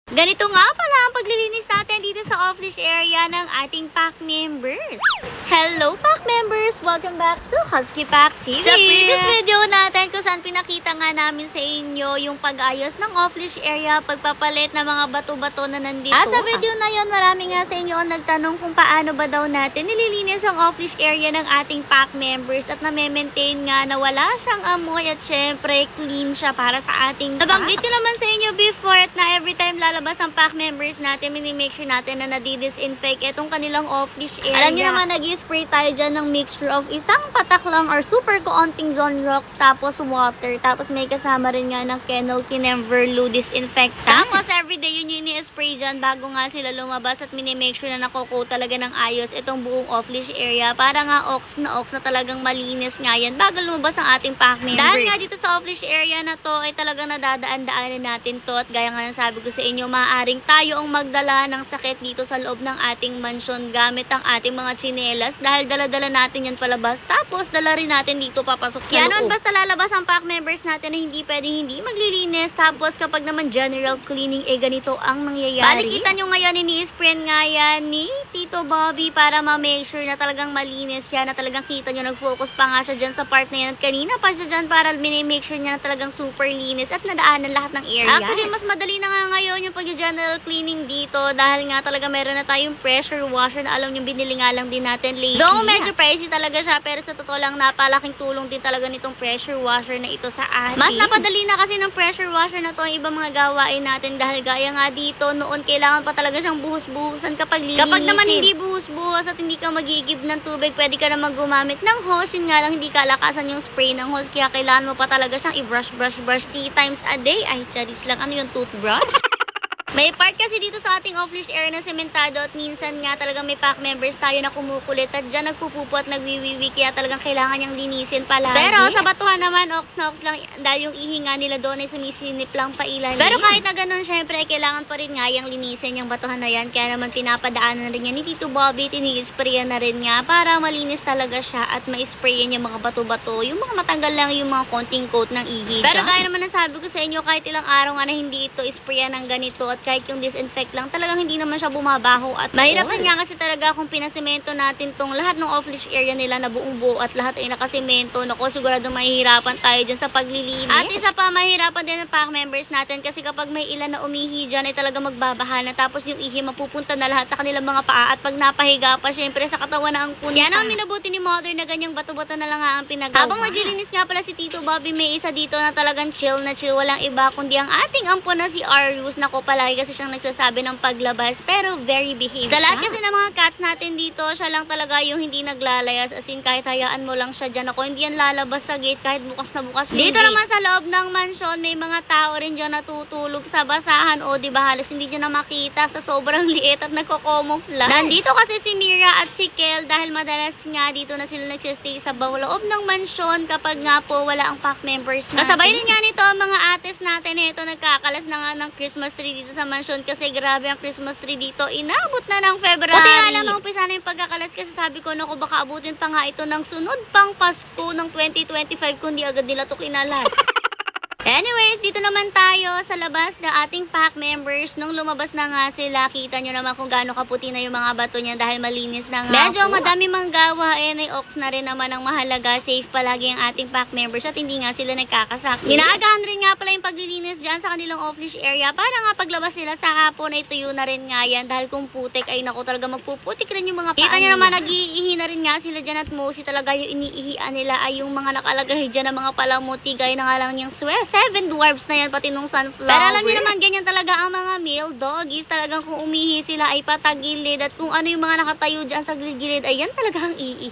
Ganito nga pala ang paglilinis natin dito sa off-leash area ng ating pack members. Hello pack members! Welcome back to Husky Pack TV. Sa previous video natin kung saan pinakita nga namin sa inyo yung pag-ayos ng off-leash area, pagpapalit ng mga bato-bato na nandito. At sa video na yon, marami nga sa inyo ang nagtanong kung paano ba daw natin nililinis ang off-leash area ng ating pack members at na-maintain nga na wala siyang amoy at syempre clean siya para sa ating pack. Nabanggit ko naman sa inyo before at na every time lalabas ang pack members natin, mini-make sure natin na nadi-disinfect itong kanilang off-leash area. Alam niyo naman, nag-spray tayo dyan ng mixture of isang patak lang or super kaunting Zone Rocks, tapos water, tapos may kasama rin nga ng Kennel Kinemverlu disinfectant. Tapos everyday yun yung ini-spray dyan bago nga sila lumabas at mini-make sure na nakukoat talaga ng ayos itong buong off-leash area para nga ox na talagang malinis nga yan bago lumabas ang ating pack members. Dahil nga dito sa off-leash area na to ay talagang nadadaan-daanan natin to at gaya nga ng sabi ko sa inyo, maaaring tayo ang magdala ng sakit dito sa loob ng ating mansyon gamit ang ating mga tsinelas dahil dala-dala natin yan palabas tapos dala rin natin dito papasok sa loob. Yan, basta lalabas ang pack members natin na hindi pwedeng hindi maglilinis tapos kapag naman general cleaning ganito ang nangyayari. Balikita nyo ngayon, ini-sprayan nga yan ni Tito Bobby para ma-make sure na talagang malinis yan, na talagang kita nyo nag-focus pa nga siya dyan sa part na yan at kanina pa siya dyan para mini-make sure niya na talagang super linis at nadaanan lahat ng areas. Actually, mas madali na nga ngayon yung pag-general cleaning dito dahil nga talaga meron na tayong pressure washer na alam nyo binili nga lang din natin lately. Though medyo pricey talaga siya pero sa totoo lang napalaking tulong din talaga nitong pressure washer na ito sa atin. Mas napadali na kasi ng pressure washer na to ang ibang mga gawain natin dahil gaya nga dito noon kailangan pa talaga siyang buhos-buhusan kapag linisin. Kapag naman hindi buhos-buhos at hindi ka magigib ng tubig, pwede ka naman gumamit ng hose. Yun nga lang hindi kalakasan yung spray ng hose kaya kailangan mo pa talaga siyang i-brush 3 times a day. Ay, charis lang. Ano yung toothbrush? May part kasi dito sa ating off-leash area na sementado at minsan nga talagang may pack members tayo na kumukulit at dyan nagpupupo at nagwiwiwi kaya talagang kailangan niyang linisin palagi. Pero sa batuhan naman, ox na ox lang dahil yung ihinga nila doon ay sumisinip lang pailan. Pero kahit na ganun, syempre kailangan pa rin nga yung linisin yung batuhan na yan kaya naman pinapadaanan na rin yan ni Tito Bobby, tini-sprayan na rin nga para malinis talaga siya at ma-sprayan yung mga bato-bato, yung mga matanggal lang yung mga konting coat ng ihi. Pero gaya naman ang sabi ko sa inyo, kahit ilang araw nga na hindi ito sprayan ng ganito at kahit yung disinfect lang, talagang hindi naman siya bumabaho at mahirap nga kasi talaga kung pinasemento natin tong lahat ng off-leash area nila na buong buo at lahat ay nakasemento. Naku, sigurado mahihirapan tayo dyan sa paglilinis. At isa pa, mahirapan din ang pack members natin kasi kapag may ilan na umihi dyan ay talaga magbabaha na tapos yung ihi mapupunta na lahat sa kanilang mga paa at pag napahiga pa, syempre sa katawan na ang punta. Kaya naman minabuti ni mother na ganyang bato-bato na lang ang pinagawa. Habang naglilinis nga pala si Tito Bobby, may isa dito na talagang chill na chill, walang iba kundi ang ating ampon na si Arius. Naku, palagi kasi siyang nagsasabi ng paglabas pero very behaved sa lahat kasi ng mga cats natin dito, siya lang talaga yung hindi naglalayas, as in kahit hayaan mo lang siya dyan. Ako hindi yan lalabas sa gate kahit bukas na bukas dito gate. Naman sa loob ng mansyon may mga tao rin dyan natutulog sa basahan o diba halos hindi dyan na makita sa sobrang liit at nagko-camouflage. Nandito kasi si Mira at si Kel dahil madalas nga dito na sila nagsistay sa loob ng mansyon kapag nga po wala ang pack members natin. Kasabay rin nga nito ang mga ates natin ito, nagkakalas na nga ng Christmas tree dito sa mansyon kasi grabe ang Christmas tree dito. Inabot na ng February. Buti nga lang umpisa na yung pagkakalas kasi sabi ko naku baka abutin pa nga ito ng sunod pang Pasko ng 2025 kundi agad nila to kinalas. Anyways, dito naman tayo sa labas ng ating pack members. Nung lumabas na nga sila, kita nyo naman kung gaano kaputi na yung mga bato niya dahil malinis na nga. Medyo madami mang gawain ay ox na rin naman ang mahalaga. Safe palagi ang ating pack members at hindi nga sila nagkakasakit. Ginaagahan rin nga pala yung paglilinis dyan sa kanilang off-leash area para nga paglabas nila sa hapon ay tuyo na rin nga yan dahil kung putik ay naku talaga magpuputik rin yung mga paan. Kita nyo naman nag-iihi na rin nga sila dyan at mostly talaga yung iniihian nila ay yung mga nakalagay dyan ng mga palamuti gaya na nga lang yung 7 dwarfs na yan, pati nung sunflower. Pero alam niyo naman, ganyan talaga ang mga male doggies. Talagang kung umihi sila ay patagilid at kung ano yung mga nakatayo dyan sa gilid, ayan talaga ang iihi.